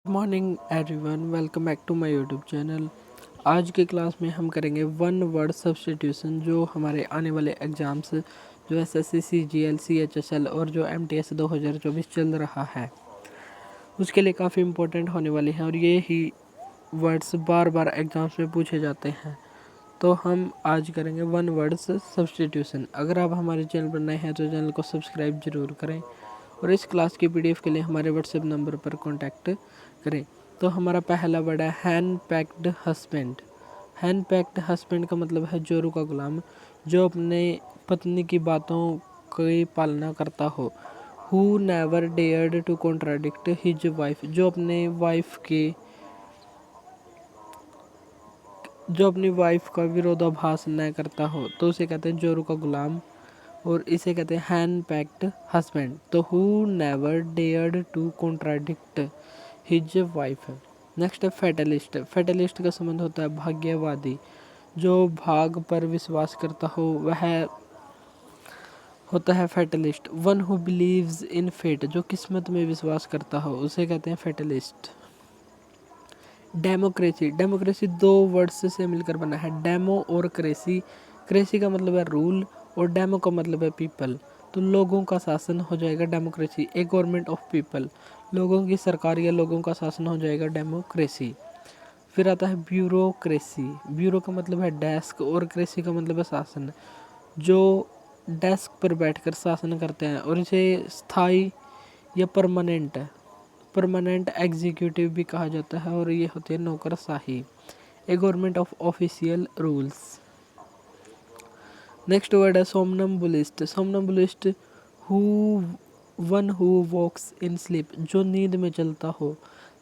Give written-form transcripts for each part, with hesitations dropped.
Good morning everyone, welcome back to my YouTube channel. आज के class में हम करेंगे वन वर्ड सब्स्टिट्यूशन, जो हमारे आने वाले एग्ज़ाम्स जो एसएससी, सीजीएल, सीएचएसएल और जो एमटीएस 2024 चल रहा है उसके लिए काफ़ी इम्पोर्टेंट होने वाली हैं और ये ही वर्ड्स बार बार एग्ज़ाम्स में पूछे जाते हैं। तो हम आज करेंगे वन वर्ड्स सब्स्टिट्यूशन। अगर आप हमारे चैनल पर नए हैं तो चैनल को सब्सक्राइब जरूर करें और इस क्लास की पीडीएफ के लिए हमारे व्हाट्सएप नंबर पर कांटेक्ट करें। तो हमारा पहला वर्ड है hand packed husband. Hand packed husband का मतलब है जोरू का गुलाम, जो अपने पत्नी की बातों की पालना करता हो। Who never dared to contradict his wife, जो अपनी वाइफ का विरोधाभास न करता हो तो उसे कहते हैं जोरू का गुलाम और इसे कहते हैं हैंड पैक्ड हस्बैंड। तो who never dared to contradict his wife. Next है फेटलिस्ट। फेटलिस्ट का संबंध होता है भाग्यवादी, जो भाग पर विश्वास करता हो वह होता है fatalist. One who believes in fate, जो किस्मत में विश्वास करता हो उसे कहते हैं फेटलिस्ट। डेमोक्रेसी। डेमोक्रेसी दो वर्ड्स से मिलकर बना है, डेमो और क्रेसी। क्रेसी का मतलब है रूल और डेमो का मतलब है पीपल। तो लोगों का शासन हो जाएगा democracy, a government of people. लोगों की सरकार या लोगों का शासन हो जाएगा डेमोक्रेसी। फिर आता है ब्यूरोक्रेसी। ब्यूरो का मतलब है डेस्क और क्रेसी का मतलब है शासन, जो डेस्क पर बैठकर शासन करते हैं और इसे स्थायी या परमानेंट एग्जीक्यूटिव भी कहा जाता है और ये होती है नौकरशाही, a government of official rules. Next word है somnambulist. Somnambulist who one who walks in sleep, जो नींद में चलता हो।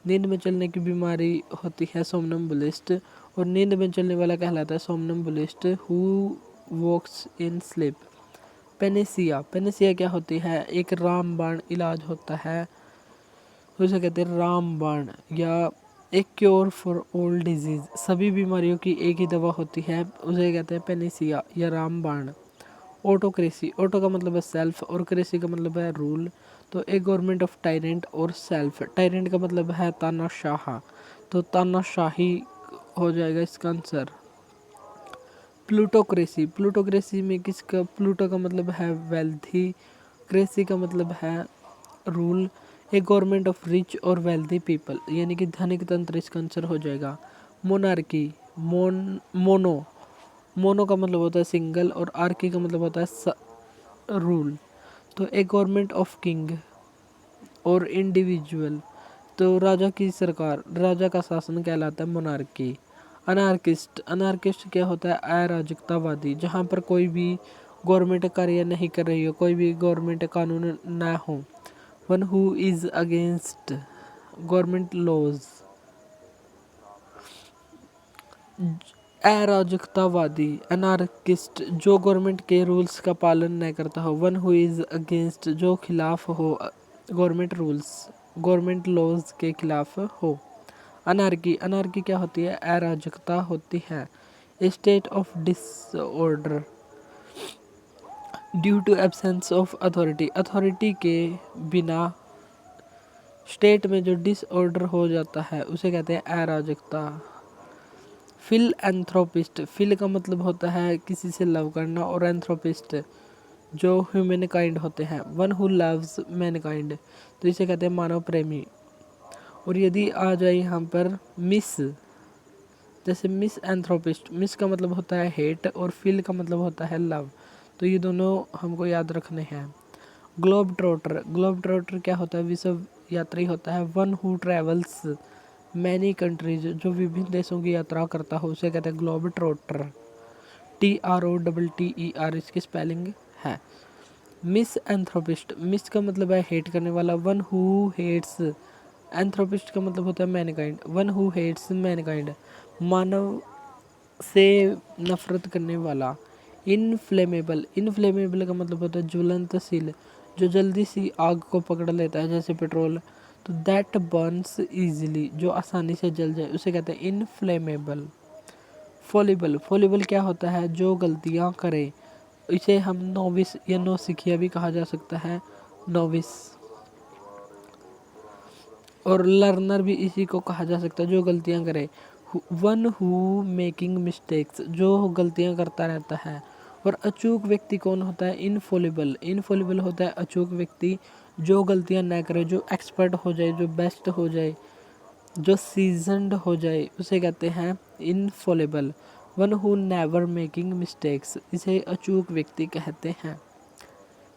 नींद में चलने की बीमारी होती है सोमनम्बुलिस्ट और नींद में चलने वाला कहलाता है somnambulist who walks in sleep. Panacea. Panacea क्या होती है? एक रामबाण इलाज होता है, उसे कहते हैं रामबाण, या एक क्योर फॉर ऑल डिजीज। सभी बीमारियों की एक ही दवा होती है, उसे कहते हैं पेनेसिया या रामबाण। ऑटोक्रेसी। ऑटो का मतलब है सेल्फ और क्रेसी का मतलब है रूल। तो एक गवर्नमेंट ऑफ टायरेंट और सेल्फ। टायरेंट का मतलब है तानाशाह, तो तानाशाही हो जाएगा इसका आंसर। प्लूटोक्रेसी। प्लूटोक्रेसी में किसका? प्लूटो का मतलब है वेल्थी, क्रेसी का मतलब है rule, A government of rich और वेल्थी पीपल, यानी कि धनिक तंत्र इसका आंसर हो जाएगा। मोनार्की। मोनो। मोनो का मतलब होता है सिंगल और आर्की का मतलब होता है रूल। तो ए गवर्नमेंट ऑफ किंग और इंडिविजुअल, तो राजा की सरकार, राजा का शासन कहलाता है मोनार्की। अनार्किस्ट। अनार्किस्ट क्या होता है? अराजकतावादी, जहाँ पर कोई भी गवर्नमेंट कार्य नहीं कर रही हो, कोई भी गवर्नमेंट कानून ना हो। One who is against government laws. अराजकतावादी अनार्किस्ट, जो गवर्नमेंट के रूल्स का पालन न करता हो। वन हु इज अगेंस्ट, जो खिलाफ हो गवर्नमेंट रूल्स, गवर्नमेंट लॉज के खिलाफ हो। अनार्की। अनार्की क्या होती है? अराजकता होती है। State of disorder due to absence of authority. Authority के बिना स्टेट में जो डिसऑर्डर हो जाता है उसे कहते हैं अराजकता। फिल एंथ्रोपिस्ट। फिल का मतलब होता है किसी से लव करना और एंथ्रोपिस्ट जो ह्यूमन काइंड होते हैं। वन हु लव्स मैनकाइंड, तो इसे कहते हैं मानव प्रेमी। और यदि आ जाए यहाँ पर मिस, जैसे मिस एंथ्रोपिस्ट, मिस का मतलब होता है हेट और फिल का मतलब होता है लव, तो ये दोनों हमको याद रखने हैं। Globe Trotter. ग्लोब ट्रोटर क्या होता है? विश्व यात्री होता है। One who travels many countries, जो विभिन्न देशों की यात्रा करता हो उसे कहते हैं ग्लोब ट्रोटर। TROTTER इसकी स्पेलिंग है। मिस एंथ्रोपिस्ट। मिस का मतलब है हेट करने वाला। वन हु हेट्स, एंथ्रोपिस्ट का मतलब होता है mankind. One who hates mankind, मानव से नफरत करने वाला। इनफ्लेमेबल। इनफ्लेमेबल का मतलब होता है ज्वलंतशील, जो जल्दी सी आग को पकड़ लेता है जैसे पेट्रोल। तो दैट बर्न्स इजीली, जो आसानी से जल जाए उसे कहते हैं इनफ्लेमेबल। फॉलिबल। फॉलिबल क्या होता है? जो गलतियां करे, इसे हम नोविस या नौसिखिया भी कहा जा सकता है। नोविस। और लर्नर भी इसी को कहा जा सकता है जो गलतियां करे। वन हु मेकिंग मिस्टेक्स, जो गलतियां करता रहता है। और अचूक व्यक्ति कौन होता है? इनफॉलिबल, इनफॉलिबल होता है अचूक व्यक्ति जो गलतियां ना करे, जो एक्सपर्ट हो जाए, जो बेस्ट हो जाए, जो सीजनड हो जाए, उसे कहते हैं Infallible. One who never making mistakes, इसे अचूक व्यक्ति कहते हैं।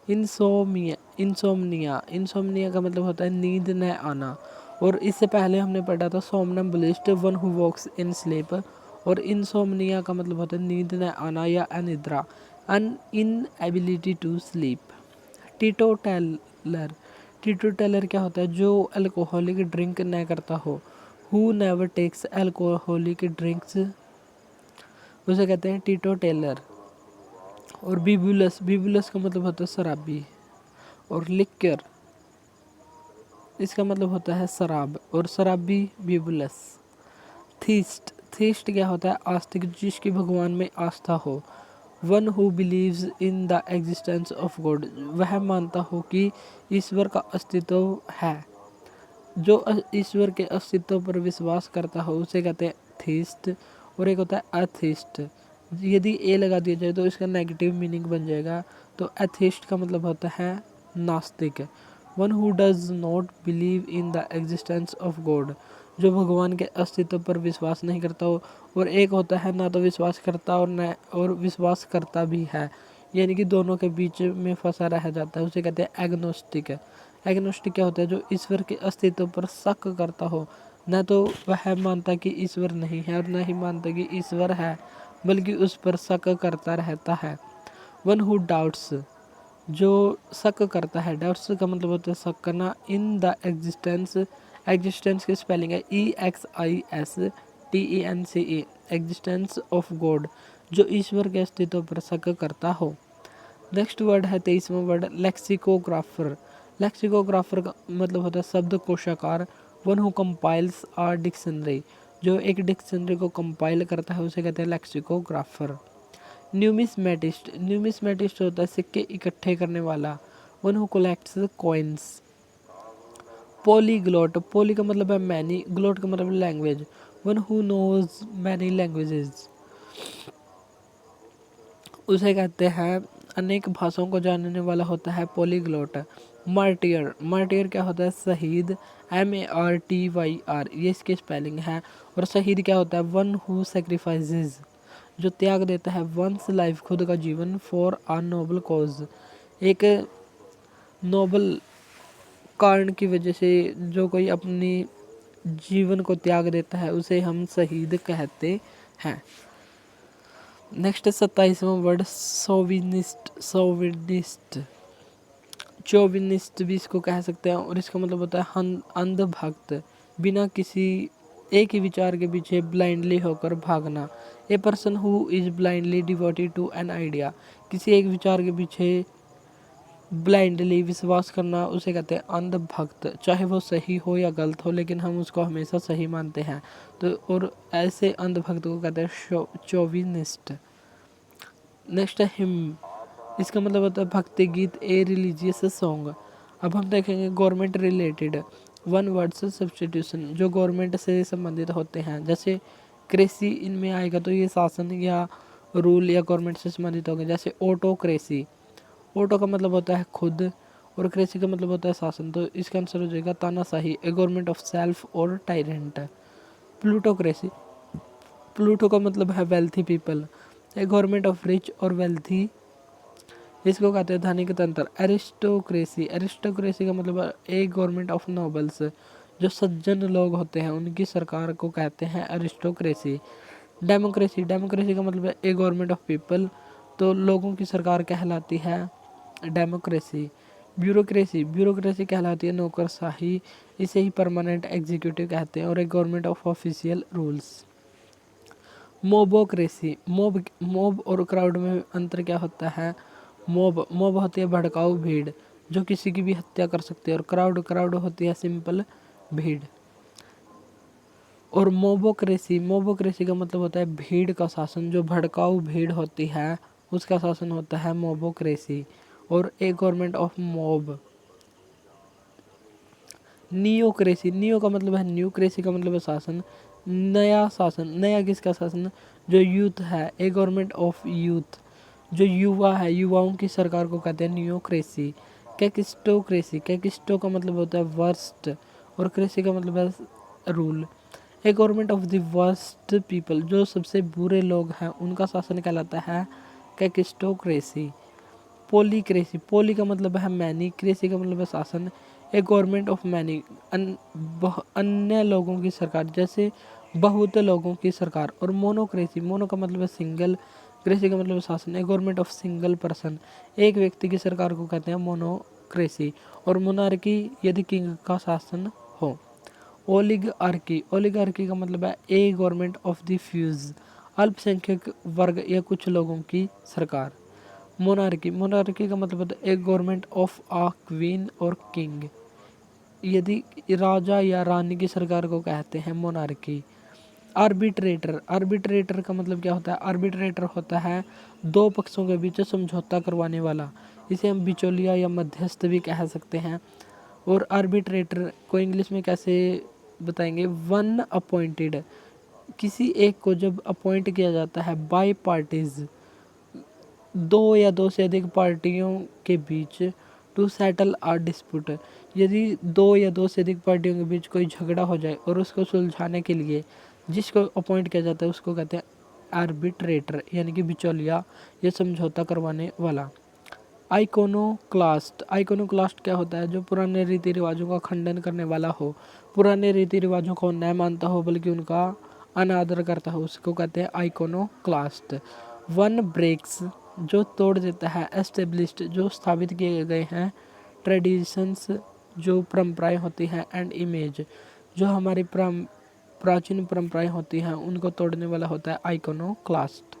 इंसोमिया, इंसोमनिया, इंसोमनिया का मतलब होता है नींद न आना। और इससे पहले हमने पढ़ा था somnambulist, one who walks in sleep. और इंसोमनिया का मतलब होता है नींद न आना या अनिद्रा, an inability to sleep. Teetotaller, teetotaller क्या होता है? जो अल्कोहलिक ड्रिंक न करता हो। Who never takes alcoholic drinks, उसे कहते हैं टीटो टेलर। और बिबुलस, बिबुलस का मतलब होता है शराबी। और लिक्कर, इसका मतलब होता है शराब, और शराबी बिबुलस। थीस्ट, थीस्ट क्या होता है? आस्तिक, जिसकी भगवान में आस्था हो। One who believes in the existence of God, वह मानता हो कि ईश्वर का अस्तित्व है। जो ईश्वर के अस्तित्व पर विश्वास करता हो उसे कहते हैं थीस्ट। और एक होता है अथीस्ट। यदि ए लगा दिया जाए तो इसका नेगेटिव मीनिंग बन जाएगा। तो एथिस्ट का मतलब होता है नास्तिक। One who does not believe in the existence of God, जो भगवान के अस्तित्व पर विश्वास नहीं करता हो। और एक होता है ना तो विश्वास करता और न और विश्वास करता भी है, यानी कि दोनों के बीच में फंसा रह जाता है, उसे कहते हैं एग्नोस्टिक। एग्नोस्टिक क्या होता है? जो ईश्वर के अस्तित्व पर शक करता हो, न तो वह मानता कि ईश्वर नहीं है और न ही मानता कि ईश्वर है, बल्कि उस पर शक करता रहता है। वन हु डाउट्स, जो शक करता है। डाउट्स का मतलब होता है शक करना। इन द एग्जिस्टेंस, एग्जिस्टेंस की स्पेलिंग है EXISTENCE, एग्जिस्टेंस ऑफ गॉड, जो ईश्वर के अस्तित्व पर शक करता हो। नेक्स्ट वर्ड है 23वां वर्ड लेक्सिकोग्राफर। लेक्सिकोग्राफर का मतलब होता है शब्द कोशाकार। One who compiles a dictionary, जो एक डिक्शनरी को कंपाइल करता है उसे कहते हैं लेक्सिकोग्राफर। न्यूमिसमेटिस्ट, न्यूमिसमेटिस्ट होता है सिक्के इकट्ठे करने वाला। One who collects coins. Polyglot, poly का मतलब है मैनी, ग्लॉट का मतलब language. One who knows many languages, उसे कहते हैं अनेक भाषाओं को जानने वाला होता है पॉलीग्लॉट। मार्टियर, मार्टियर क्या होता है? शहीद। MARTYR, ये इसकी स्पेलिंग है। और शहीद क्या होता है? वन हु सेक्रीफाइसेस, जो त्याग देता है वंस लाइफ, खुद का जीवन, फॉर आ नोबल कॉज, एक नोबल कारण की वजह से जो कोई अपनी जीवन को त्याग देता है उसे हम शहीद कहते हैं। नेक्स्ट 27वां वर्ड सोविनिस्ट, सोविनिस्ट, चोविनिस्ट भी इसको कह सकते हैं। और इसका मतलब होता है अंधभक्त, बिना किसी एक ही विचार के पीछे ब्लाइंडली होकर भागना। A person who is blindly devoted to an idea, किसी एक विचार के पीछे ब्लाइंडली विश्वास करना उसे कहते हैं अंधभक्त, चाहे वो सही हो या गलत हो, लेकिन हम उसको हमेशा सही मानते हैं। तो और ऐसे अंधभक्त को कहते हैं चोविनिस्ट। नेक्स्ट है हिम, इसका मतलब होता है भक्ति गीत, ए रिलीजियस सॉन्ग। अब हम देखेंगे government related one words substitution, जो गवर्नमेंट से संबंधित होते हैं। जैसे क्रेसी इनमें आएगा तो ये शासन या रूल या गवर्नमेंट से संबंधित होंगे। जैसे ऑटोक्रेसी, ऑटो का मतलब होता है खुद और क्रेसी का मतलब होता है शासन, तो इसका आंसर हो जाएगा तानाशाही, ए गवर्नमेंट ऑफ सेल्फ और टायरेंट। प्लूटोक्रेसी, प्लूटो का मतलब है wealthy people, A government of rich और वेल्थी, इसको कहते हैं धनिक तंत्र। एरिस्टोक्रेसी, एरिस्टोक्रेसी का मतलब है ए गवर्नमेंट ऑफ नोबल्स, जो सज्जन लोग होते हैं उनकी सरकार को कहते हैं एरिस्टोक्रेसी। डेमोक्रेसी, डेमोक्रेसी का मतलब है ए गवर्नमेंट ऑफ पीपल, तो लोगों की सरकार कहलाती है डेमोक्रेसी। ब्यूरोक्रेसी, ब्यूरोक्रेसी कहलाती है नौकरशाही, इसे ही परमानेंट एग्जीक्यूटिव कहते हैं और एक government of official rules. Mobocracy, mob और क्राउड में अंतर क्या होता है? मोब होती है भड़काऊ भीड़ जो किसी की भी हत्या कर सकती है, और क्राउड होती है सिंपल भीड़। और मोबोक्रेसी का मतलब होता है भीड़ का शासन, जो भड़काऊ भीड़ होती है उसका शासन होता है मोबोक्रेसी। और ए गवर्नमेंट ऑफ मॉब, नियोक्रेसी, नियो का मतलब है न्यू, क्रेसी का मतलब है शासन, नया शासन, नया किसका शासन, जो यूथ है, ए गवर्नमेंट ऑफ यूथ, जो युवा है, युवाओं की सरकार को कहते हैं नियोक्रेसी। कैकिस्टोक्रेसी, कैकिस्टो का मतलब होता है वर्स्ट और क्रेसी का मतलब है rule. A government of the worst people, जो सबसे बुरे लोग हैं उनका शासन कहलाता है कैकिस्टोक्रेसी। पोलीक्रेसी, पोली का मतलब है मैनी, क्रेसी का मतलब है शासन। ए गवर्नमेंट ऑफ मैनी, अन्य लोगों की सरकार, जैसे बहुत लोगों की सरकार। और मोनोक्रेसी, मोनो का मतलब है सिंगल, क्रेसी का मतलब है शासन। ए गवर्नमेंट ऑफ सिंगल पर्सन, एक व्यक्ति की सरकार को कहते हैं मोनोक्रेसी। और मोनार्की, यदि किंग का शासन हो। ओलिगार्की, ओलिगार्की का मतलब है ए गवर्नमेंट ऑफ द फ्यूज, अल्पसंख्यक वर्ग या कुछ लोगों की सरकार। मोनार्की, मोनार्की का मतलब होता है एक गवर्नमेंट ऑफ आ क्वीन और किंग, यदि राजा या रानी की सरकार को कहते हैं मोनार्की। आर्बिट्रेटर, आर्बिट्रेटर का मतलब क्या होता है, आर्बिट्रेटर होता है दो पक्षों के बीच समझौता करवाने वाला, इसे हम बिचौलिया या मध्यस्थ भी कह सकते हैं। और आर्बिट्रेटर को इंग्लिश में कैसे बताएंगे, वन अपॉइंटेड, किसी एक को जब अपॉइंट किया जाता है बाय पार्टीज, दो या दो से अधिक पार्टियों के बीच, टू सेटल आ डिस्प्यूट, यदि दो या दो से अधिक पार्टियों के बीच कोई झगड़ा हो जाए और उसको सुलझाने के लिए जिसको अपॉइंट किया जाता है उसको कहते हैं आर्बिट्रेटर, यानी कि बिचौलिया या समझौता करवाने वाला। आइकोनोक्लास्ट, आइकोनोक्लास्ट क्या होता है, जो पुराने रीति रिवाजों का खंडन करने वाला हो, पुराने रीति रिवाजों को न मानता हो बल्कि उनका अनादर करता हो, उसको कहते हैं आइकोनोक्लास्ट। वन ब्रेक्स, जो तोड़ देता है। एस्टेब्लिश्ड, जो स्थापित किए गए हैं। ट्रेडिशंस, जो परंपराएं होती हैं। एंड इमेज, जो हमारी प्राचीन परंपराएं होती हैं उनको तोड़ने वाला होता है आइकोनोक्लास्ट।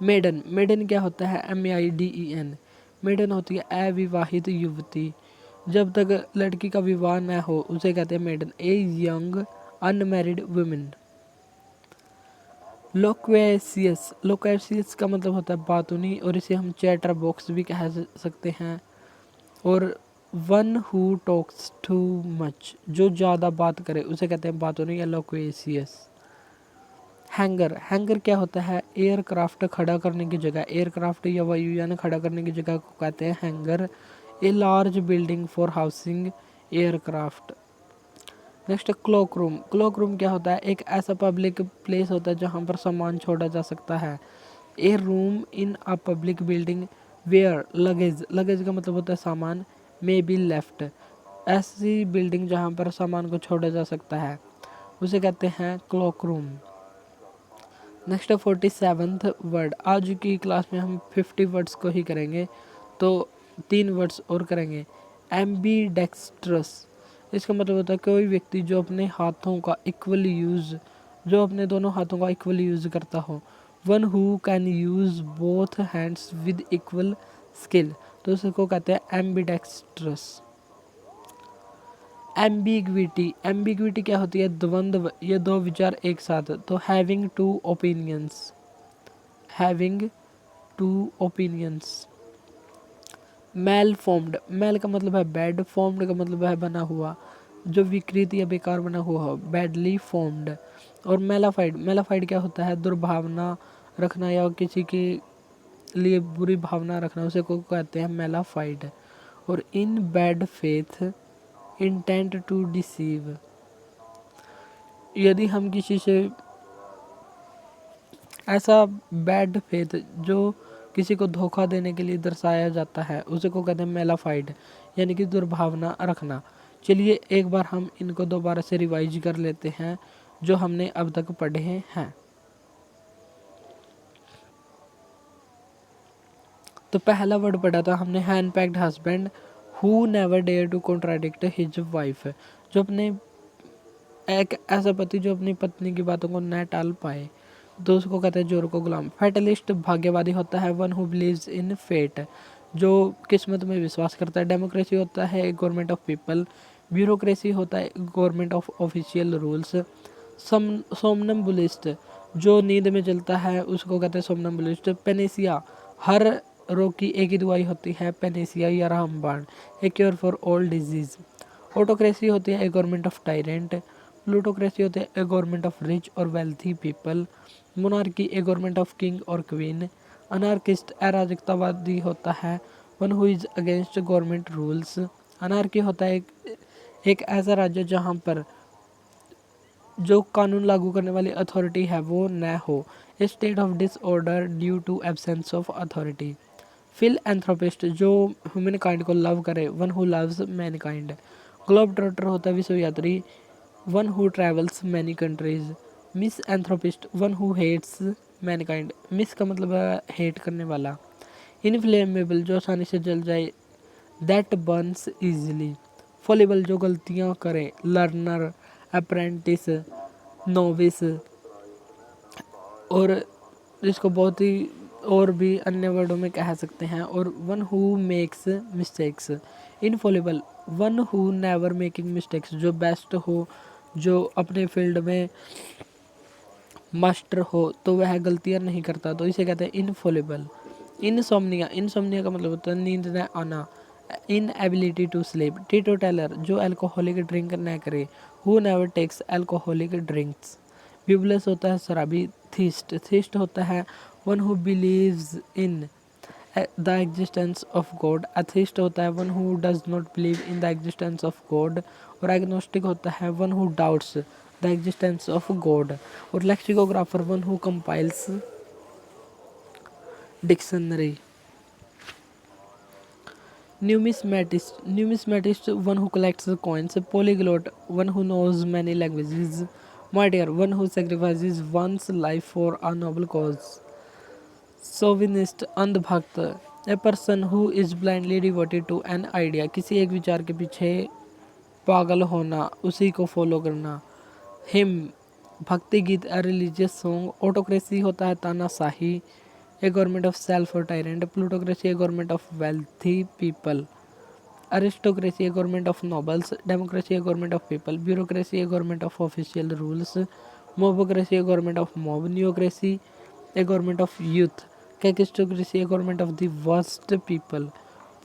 मेडन, मेडन क्या होता है, MEIDEN, मेडन होती है अविवाहित युवती, जब तक लड़की का विवाह न हो उसे कहते हैं maiden. A young unmarried women. Loquacious, loquacious का मतलब होता है बातूनी और इसे हम चैटर बॉक्स भी कह सकते हैं। और one who talks too much, जो ज़्यादा बात करे उसे कहते हैं बातूनी या लोक्वेसियस। हैंगर, हैंगर क्या होता है, एयरक्राफ्ट खड़ा करने की जगह, एयरक्राफ्ट या वायुयान खड़ा करने की जगह को कहते हैं hanger. A large building for housing aircraft. Next clock room, clock room क्या होता है, एक ऐसा पब्लिक प्लेस होता है जहाँ पर सामान छोड़ा जा सकता है। A room in a public building where luggage, luggage का मतलब होता है सामान, मे बी लेफ्ट, ऐसी बिल्डिंग जहाँ पर सामान को छोड़ा जा सकता है उसे कहते हैं clock room. Next 47th word, आज की क्लास में हम 50 वर्ड्स को ही करेंगे, तो 3 वर्ड्स और करेंगे। एम्बीडेक्स्ट्रस, इसका मतलब होता है कोई व्यक्ति जो अपने हाथों का इक्वली यूज़, जो अपने दोनों हाथों का इक्वली यूज़ करता हो। One who can use both hands with equal skill, तो उसको कहते हैं एम्बीडेक्स्ट्रस। एम्बिग्विटी, एम्बिग्विटी क्या होती है, द्वंद्व, ये दो विचार एक साथ, तो having two opinions, having two opinions. Mal formed, mal का मतलब है बैड, फॉर्म्ड का मतलब है बना हुआ, जो विकृत या बेकार बना हुआ हो, बैडली फॉर्म्ड। और मेलाफाइड, मेलाफाइड क्या होता है, दुर्भावना रखना या किसी के लिए बुरी भावना रखना, उसे को कहते हैं मेलाफाइड। और in bad faith, intent to deceive, यदि हम किसी से ऐसा बैड फेथ जो किसी को धोखा देने के लिए दर्शाया जाता है उसे को कहते हैं मेलाफाइड, यानी कि दुर्भावना रखना। चलिए एक बार हम इनको दोबारा से रिवाइज कर लेते हैं जो हमने अब तक पढ़े हैं। तो पहला वर्ड पढ़ा था हमने, henpecked husband who never dare to contradict his wife, जो अपने एक ऐसा पति जो अपनी पत्नी की बातों को न टाल पाए, तो उसको कहते हैं जोर को गुलाम। फैटलिस्ट भाग्यवादी होता है, one who believes in fate, जो किस्मत में विश्वास करता है। डेमोक्रेसी होता है गवर्नमेंट ऑफ पीपल। ब्यूरोक्रेसी होता है गवर्नमेंट ऑफ ऑफिशियल रूल्स। सोमनम्बुलिस्ट, जो नींद में चलता है उसको कहते हैं सोमनम्बुलिस्ट। पेनेसिया, हर रोग की एक ही दवाई होती है, पेनेसिया या रामबाण, ए cure for all disease. Autocracy होती है ए गवर्नमेंट ऑफ टायरेंट। प्लूटोक्रेसी होती है ए गवर्नमेंट ऑफ रिच और wealthy people. Monarchy a government of king और क्वीन। अनार्किस्ट अराजकतावादी होता है one who is against government rules. Anarchy होता है एक ऐसा राज्य जहाँ पर जो कानून लागू करने वाली अथॉरिटी है वो न हो। A state of disorder due to absence of authority. Philanthropist जो ह्यूमन काइंड को लव करे one who loves man kind. Globe trotter होता है विश्व यात्री one who travels many countries. Misanthropist one who hates man kind. Mis का मतलब है हेट करने वाला। इनफ्लेमेबल जो आसानी से जल जाए दैट बर्न्स इजीली। फॉलेबल जो गलतियाँ करे लर्नर अप्रेंटिस नोविस और इसको बहुत ही और भी अन्य वर्डों में कह सकते हैं। और one who makes mistakes. Infallible one who never making mistakes जो बेस्ट हो जो अपने फील्ड में मास्टर हो तो वह गलतियां नहीं करता तो इसे कहते हैं इनफॉलेबल। इनसोम्निया इनसोम्निया का मतलब होता है नींद न आना। Inability to sleep. Teetotaller जो अल्कोहलिक ड्रिंक न करे who never takes alcoholic drinks. Bibulous होता है शराबी। थीस्ट थीस्ट होता है one who believes in the existence of God. Atheist होता है one who does not believe in the existence of God. और एग्नोस्टिक होता है one who doubts the existence of God. और lexicographer one who compiles dictionary. Numismatist one who collects coins. पॉलीग्लोट one who knows many languages. Martyr one who sacrifices one's life for a noble cause. Chauvinist अंधभक्त a person who is blindly devoted to an idea किसी एक विचार के पीछे पागल होना उसी को फॉलो करना। हिम भक्ति गीत ए रिलीजियस सॉन्ग। ऑटोक्रेसी होता है तानाशाही ए गवर्नमेंट ऑफ सेल्फ और tyrant. Plutocracy a government of wealthy people. Aristocracy a government of nobles. Democracy a government of people. Bureaucracy a government of official rules. Mobocracy a government of mob. Neocracy a government of youth. Kakistocracy a government of the worst people.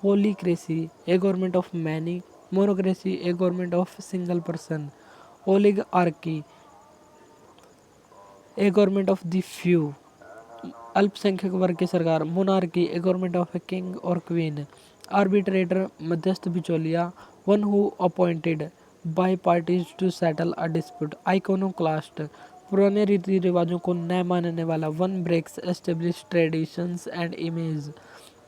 Polycracy a government of many. Monocracy a government of single person. Oligarchy a government of the few अल्पसंख्यक वर्ग की सरकार। Monarchy a government of a king और queen. Arbitrator मध्यस्थ बिचौलिया one who appointed by parties to settle a dispute. Iconoclast पुराने रीति रिवाजों को न मानने वाला one breaks establish traditions and image.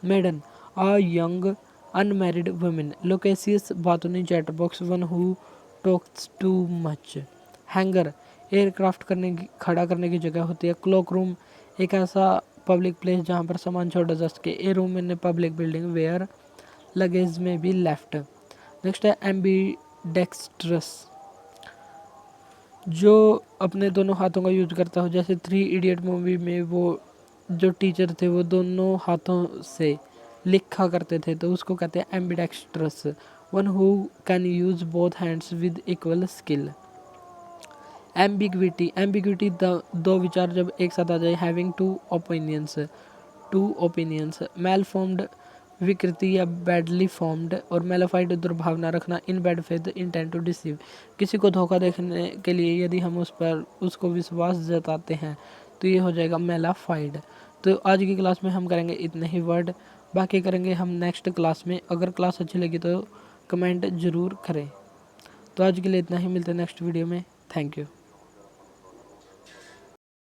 Maiden a young unmarried women. Loquacious बातूनी chatterbox one who talks too much. Hangar aircraft खड़ा करने की जगह होती है। क्लॉक रूम एक ऐसा पब्लिक प्लेस जहाँ पर सामान छोड़ा जा सके। A room in public building where luggage may be left. Next है एम्बीडेक्स्ट्रस जो अपने दोनों हाथों का यूज करता हो। जैसे 3 इडियट मूवी में वो जो टीचर थे वो दोनों हाथों से लिखा करते थे तो उसको कहते हैं ambidextrous one who can use both hands with equal skill. Ambiguity दो विचार जब एक साथ आ जाए। Having two opinions. Malformed विकृति या बैडली फॉर्म्ड। और मेलाफाइड दुर्भावना रखना। In bad faith intent to deceive किसी को धोखा देखने के लिए यदि हम उस पर उसको विश्वास जताते हैं तो ये हो जाएगा मेलाफाइड। तो आज की क्लास में हम करेंगे इतने ही वर्ड बाकी करेंगे हम नेक्स्ट क्लास में। अगर क्लास अच्छी लगी तो कमेंट ज़रूर करें। तो आज के लिए इतना ही मिलते हैं नेक्स्ट वीडियो में। Thank you.